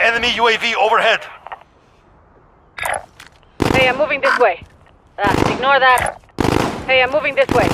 Enemy UAV overhead. Hey, I'm moving this way. Ignore that. Hey, I'm moving this way.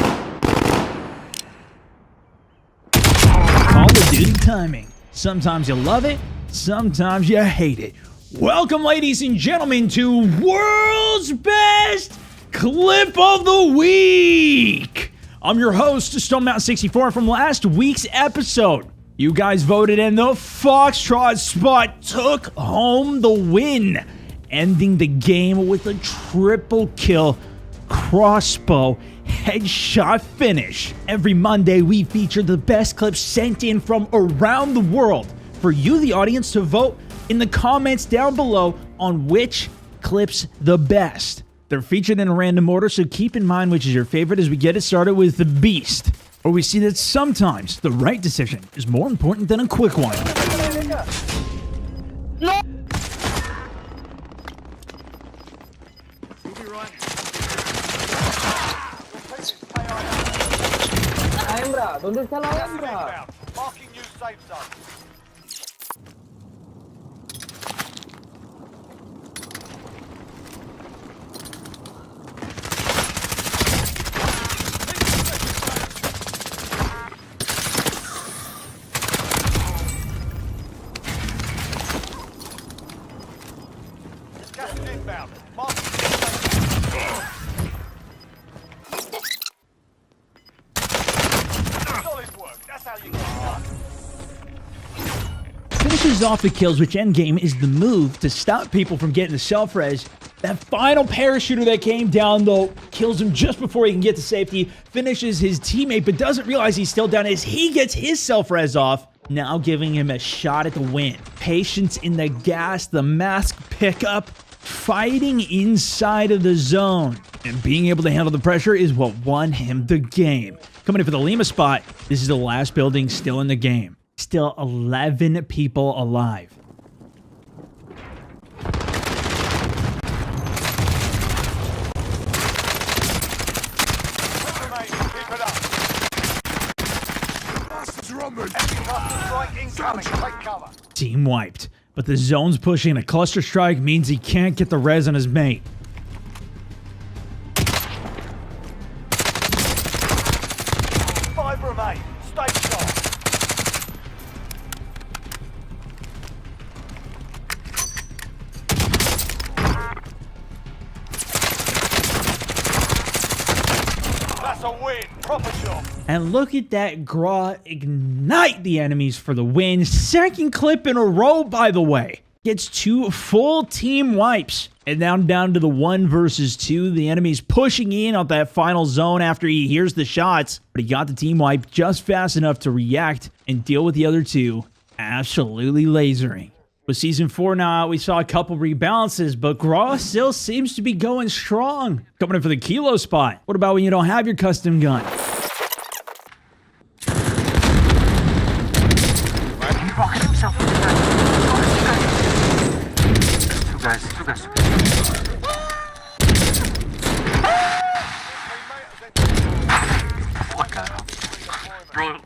Call of Duty timing. Sometimes you love it, sometimes you hate it. Welcome, ladies and gentlemen, to World's Best Clip of the Week. I'm your host, StoneMountain64, from last week's episode. You guys voted and the Foxtrot spot took home the win, ending the game with a triple kill crossbow headshot finish. Every Monday, we feature the best clips sent in from around the world for you, the audience, to vote in the comments down below on which clip's the best. They're featured in a random order, so keep in mind which is your favorite as we get it started with the Beast, where we see that sometimes the right decision is more important than a quick one. No! Hembra, ¿dónde está la hembra? Marking new safe zone. Gas is inbound. Marking new safe zone. Solid work. That's how you get it done. Finishes off the kills, which endgame is the move to stop people from getting the self-res. That final parachuter that came down, though, kills him just before he can get to safety, finishes his teammate, but doesn't realize he's still down as he gets his self-res off, now giving him a shot at the win. Patience in the gas, the mask pickup, fighting inside of the zone, and being able to handle the pressure is what won him the game. Coming in for the Lima spot, this is the last building still in the game. Still 11 people alive. Keep it up. Enemy cluster strike incoming. Take cover. Team wiped, but the zone's pushing. A cluster strike means he can't get the res on his mate. Five remain. Stay sharp. That's a win. Proper job. And look at that Gra ignite the enemies for the win. Second clip in a row, by the way. Gets 2 full team wipes. And now down to the 1 versus 2. The enemy's pushing in on that final zone after he hears the shots. But he got the team wipe just fast enough to react and deal with the other 2. Absolutely lasering. With Season 4 now out, we saw a couple rebalances, but Gra still seems to be going strong. Coming in for the Kilo spot. What about when you don't have your custom gun? Two guys. Fuck out. Bro.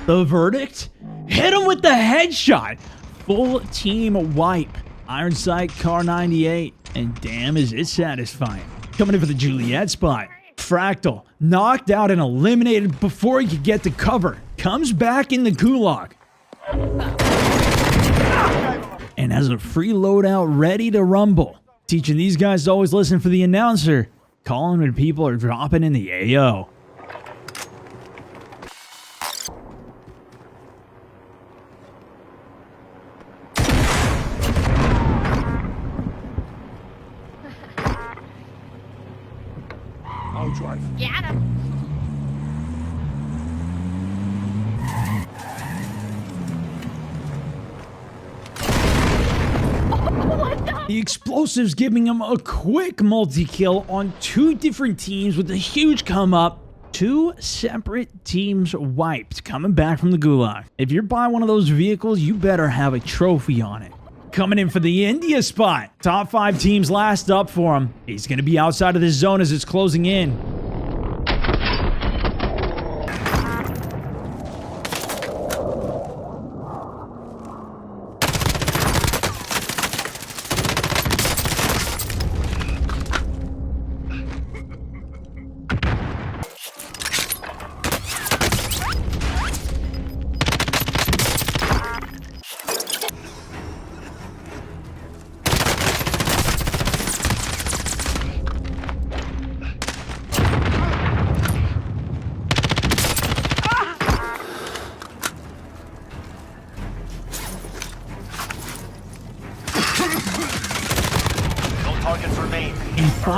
The verdict? Hit him with the headshot. Full team wipe. Iron Sight, Car 98. And damn, is it satisfying. Coming in for the Juliet spot. Fractal, knocked out and eliminated before he could get to cover. Comes back in the gulag. And has a free loadout ready to rumble. Teaching these guys to always listen for the announcer. Calling when people are dropping in the AO. I'll drive. Got him. The explosives giving him a quick multi-kill on 2 different teams with a huge come up. 2 separate teams wiped coming back from the gulag. If you're buying one of those vehicles, you better have a trophy on it. Coming in for the India spot. Top 5 teams last up for him. He's going to be outside of this zone as it's closing in.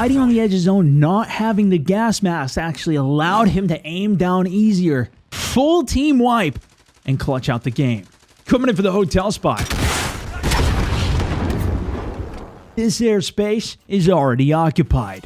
Fighting on the edge of zone, not having the gas mask actually allowed him to aim down easier. Full team wipe and clutch out the game. Coming in for the hotel spot. This airspace is already occupied.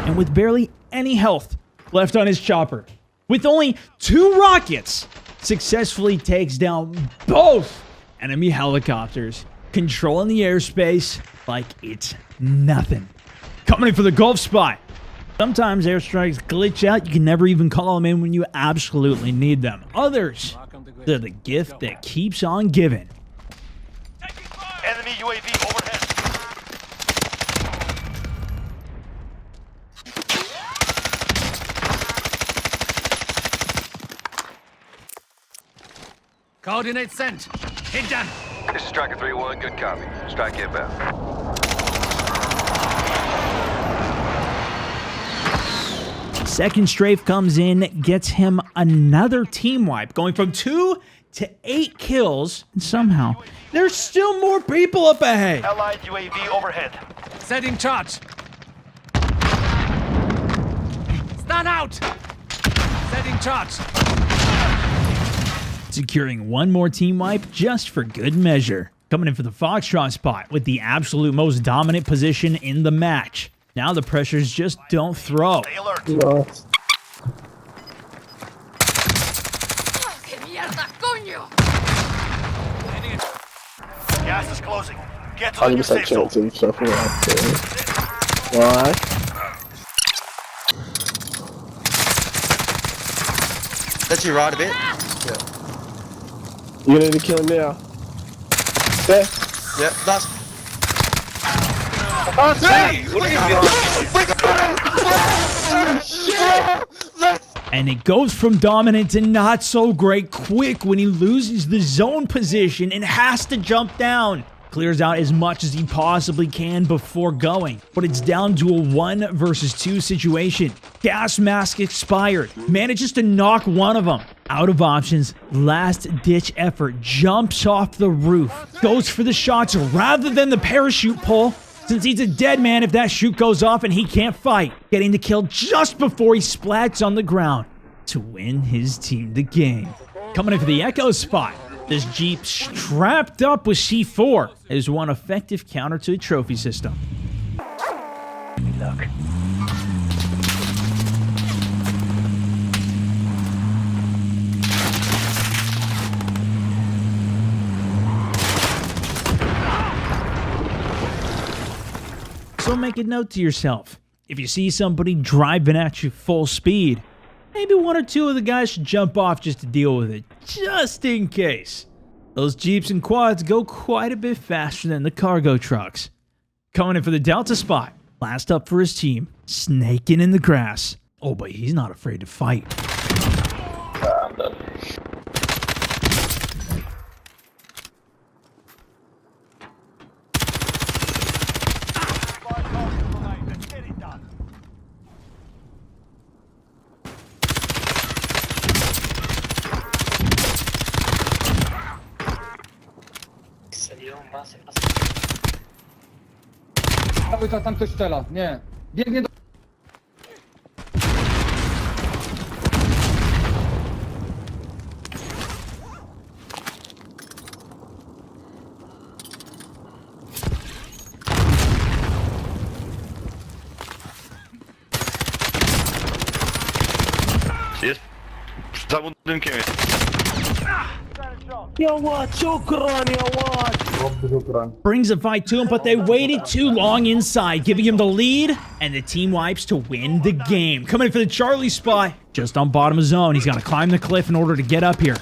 And with barely any health left on his chopper, with only 2 rockets, successfully takes down both enemy helicopters, controlling the airspace like it's nothing. Coming in for the Gulf spot. Sometimes airstrikes glitch out. You can never even call them in when you absolutely need them. Others, they're the gift that keeps on giving. Enemy UAV overhead. Coordinates sent. Hit done. This is Striker 3-1, good copy. Strike inbound. Second strafe comes in, gets him another team wipe, going from 2 to 8 kills. And somehow, there's still more people up ahead. Allied UAV overhead. Setting charge. Stun out. Setting charge. Securing one more team wipe just for good measure. Coming in for the Foxtrot spot with the absolute most dominant position in the match. Now the pressures just don't throw. Stay alert. Lost. Gas is closing. Get to the new 100% safe zone. chance of suffering after. Why? Let you ride a bit. You need to kill him now. There. Yeah, that's. And it goes from dominant to not so great quick when he loses the zone position and has to jump down. Clears out as much as he possibly can before going, but it's down to a 1 versus 2 situation. Gas mask expired, manages to knock one of them. Out of options, last ditch effort, jumps off the roof, goes for the shots rather than the parachute pull, since he's a dead man if that chute goes off and he can't fight, getting the kill just before he splats on the ground to win his team the game. Coming in for the Echo spot. This Jeep strapped up with C4 is one effective counter to the trophy system. Look. So make a note to yourself. If you see somebody driving at you full speed, maybe 1 or 2 of the guys should jump off just to deal with it, just in case. Those Jeeps and quads go quite a bit faster than the cargo trucks. Coming in for the Delta spot. Last up for his team, snaking in the grass. Oh, but he's not afraid to fight. I'm done. Let's get it done. Cały czas tam ktoś strzela, nie. Biegnie do... Jest za budynkiem jest. Brings a fight to him, but they waited too long inside, giving him the lead, and the team wipes to win the game. Coming in for the Charlie spot, just on bottom of zone. He's got to climb the cliff in order to get up here.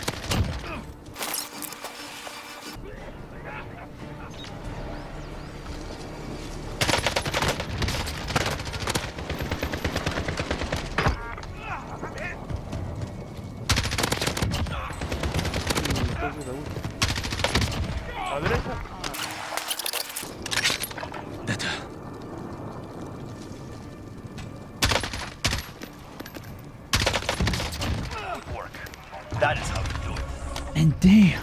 That is how you do it. And damn,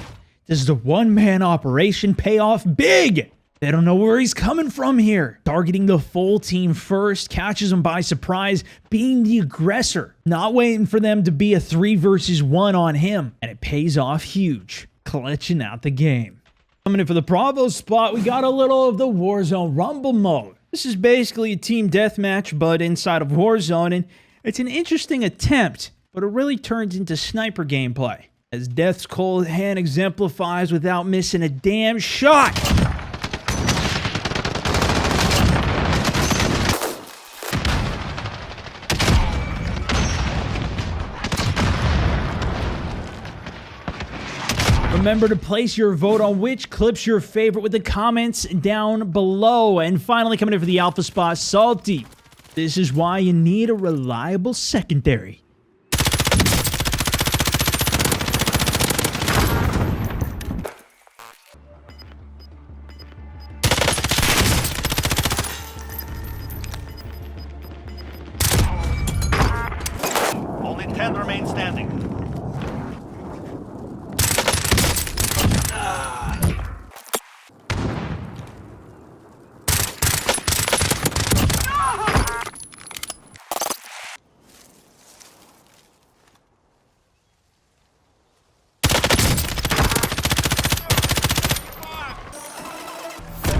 Does the one-man operation pay off big? They don't know where he's coming from here. Targeting the full team first, catches them by surprise, being the aggressor, not waiting for them to be a 3 versus 1 on him. And it pays off huge, clutching out the game. Coming in for the Bravo spot, we got a little of the Warzone Rumble mode. This is basically a team deathmatch, but inside of Warzone, and it's an interesting attempt, but it really turns into sniper gameplay, as Death's cold hand exemplifies without missing a damn shot. Remember to place your vote on which clip's your favorite with the comments down below. And finally, coming in for the alpha spot, Salty. This is why you need a reliable secondary. Only 10 remain standing.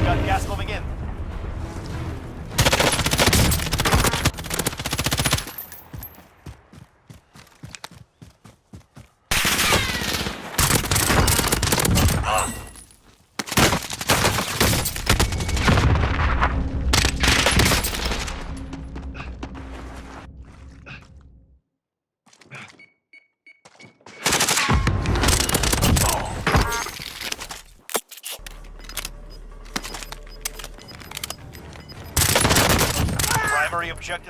Got gas moving in.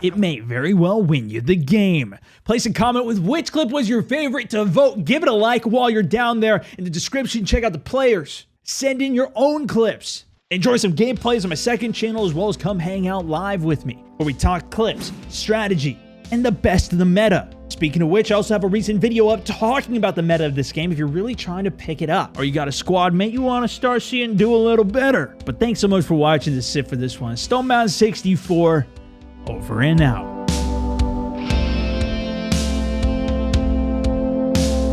It may very well win you the game. Place a comment with which clip was your favorite to vote. Give it a like while you're down there. In the description, check out the players. Send in your own clips. Enjoy some gameplays on my second channel, as well as come hang out live with me, where we talk clips, strategy, and the best of the meta. Speaking of which, I also have a recent video up talking about the meta of this game if you're really trying to pick it up, or you got a squad mate you want to start seeing do a little better. But thanks so much for watching. This is it for this one. Stonemountain64, over and out.